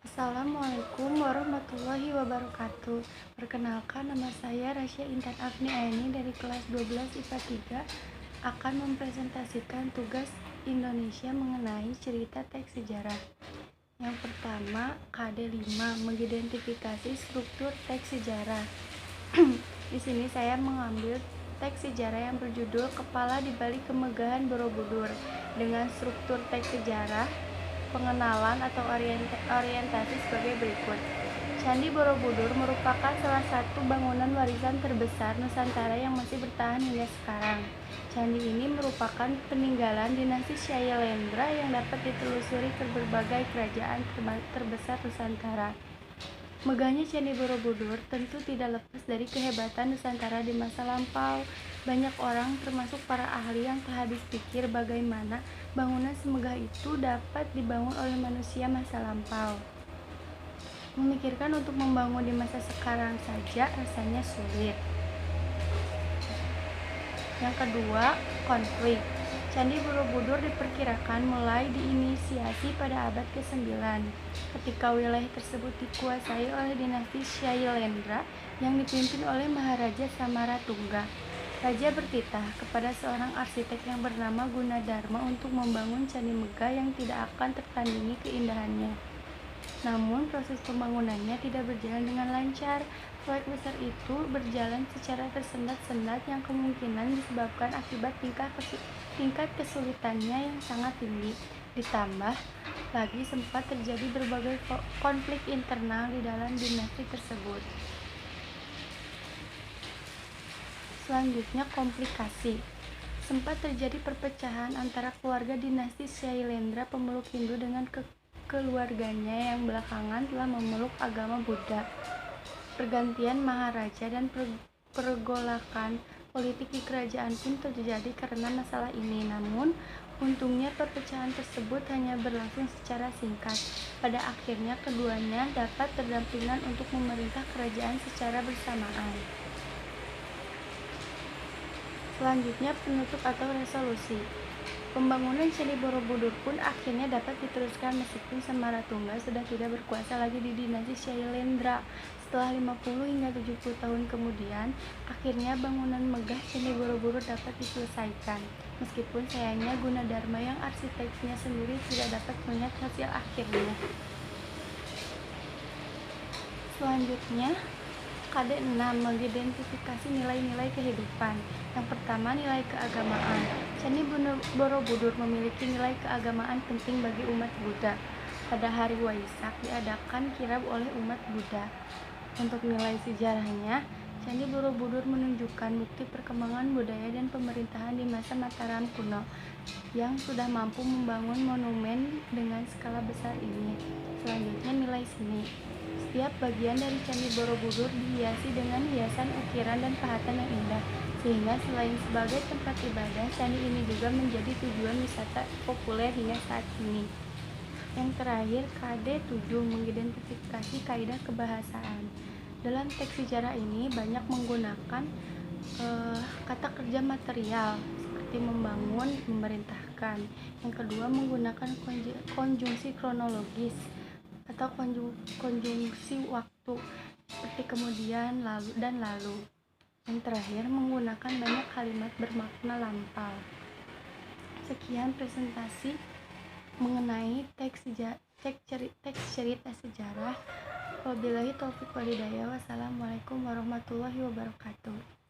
Assalamualaikum warahmatullahi wabarakatuh. Perkenalkan, nama saya Rasya Intan Afni Aini dari kelas 12 IPA 3 akan mempresentasikan tugas Indonesia mengenai cerita teks sejarah. Yang pertama, KD5, mengidentifikasi struktur teks sejarah. Di sini saya mengambil teks sejarah yang berjudul Kepala di Balik Kemegahan Borobudur dengan struktur teks sejarah, pengenalan atau orientasi sebagai berikut. Candi Borobudur merupakan salah satu bangunan warisan terbesar Nusantara yang masih bertahan hingga sekarang. Candi ini merupakan peninggalan dinasti Syailendra yang dapat ditelusuri ke berbagai kerajaan terbesar Nusantara. Megahnya Candi Borobudur tentu tidak lepas dari kehebatan Nusantara di masa lampau. Banyak orang, termasuk para ahli, yang tak habis pikir bagaimana bangunan semegah itu dapat dibangun oleh manusia masa lampau. Memikirkan untuk membangun di masa sekarang saja rasanya sulit. Yang kedua, konflik. Candi Borobudur diperkirakan mulai diinisiasi pada abad ke-9 ketika wilayah tersebut dikuasai oleh dinasti Syailendra yang dipimpin oleh Maharaja Samaratungga. Raja bertitah kepada seorang arsitek yang bernama Gunadarma untuk membangun candi megah yang tidak akan tertandingi keindahannya. Namun proses pembangunannya tidak berjalan dengan lancar. Proyek besar itu berjalan secara tersendat-sendat yang kemungkinan disebabkan akibat tingkat kesulitannya yang sangat tinggi. Ditambah lagi sempat terjadi berbagai konflik internal di dalam dinasti tersebut. Selanjutnya, komplikasi. Sempat terjadi perpecahan antara keluarga dinasti Syailendra pemeluk Hindu dengan keluarganya yang belakangan telah memeluk agama Buddha. Pergantian maharaja dan pergolakan politik di kerajaan pun terjadi karena masalah ini. Namun, untungnya perpecahan tersebut hanya berlangsung secara singkat. Pada akhirnya keduanya dapat berdampingan untuk memerintah kerajaan secara bersamaan. Selanjutnya, penutup atau resolusi. Pembangunan Candi Borobudur pun akhirnya dapat diteruskan meskipun Samaratungga sudah tidak berkuasa lagi di dinasti Syailendra. Setelah 50 hingga 70 tahun kemudian, akhirnya bangunan megah Candi Borobudur dapat diselesaikan. Meskipun sayangnya Gunadarma yang arsiteknya sendiri tidak dapat melihat hasil akhirnya. Selanjutnya, KD6, mengidentifikasi nilai-nilai kehidupan. Yang pertama, nilai keagamaan. Candi Borobudur memiliki nilai keagamaan penting bagi umat Buddha. Pada hari Waisak diadakan kirab oleh umat Buddha. Untuk nilai sejarahnya, Candi Borobudur menunjukkan bukti perkembangan budaya dan pemerintahan di masa Mataram kuno yang sudah mampu membangun monumen dengan skala besar ini. Selanjutnya, nilai seni. Setiap bagian dari Candi Borobudur dihiasi dengan hiasan ukiran dan pahatan yang indah, sehingga selain sebagai tempat ibadah, candi ini juga menjadi tujuan wisata populer hingga saat ini. Yang terakhir, KD7, mengidentifikasi kaidah kebahasaan. Dalam teks sejarah ini banyak menggunakan kata kerja material seperti membangun, memerintahkan. Yang kedua, menggunakan konjungsi kronologis atau konjungsi waktu seperti kemudian, lalu, dan lalu. Yang terakhir, menggunakan banyak kalimat bermakna lampau. Sekian presentasi mengenai teks cerita sejarah. Wabillahi taufiq walhidayah. Wassalamualaikum warahmatullahi wabarakatuh.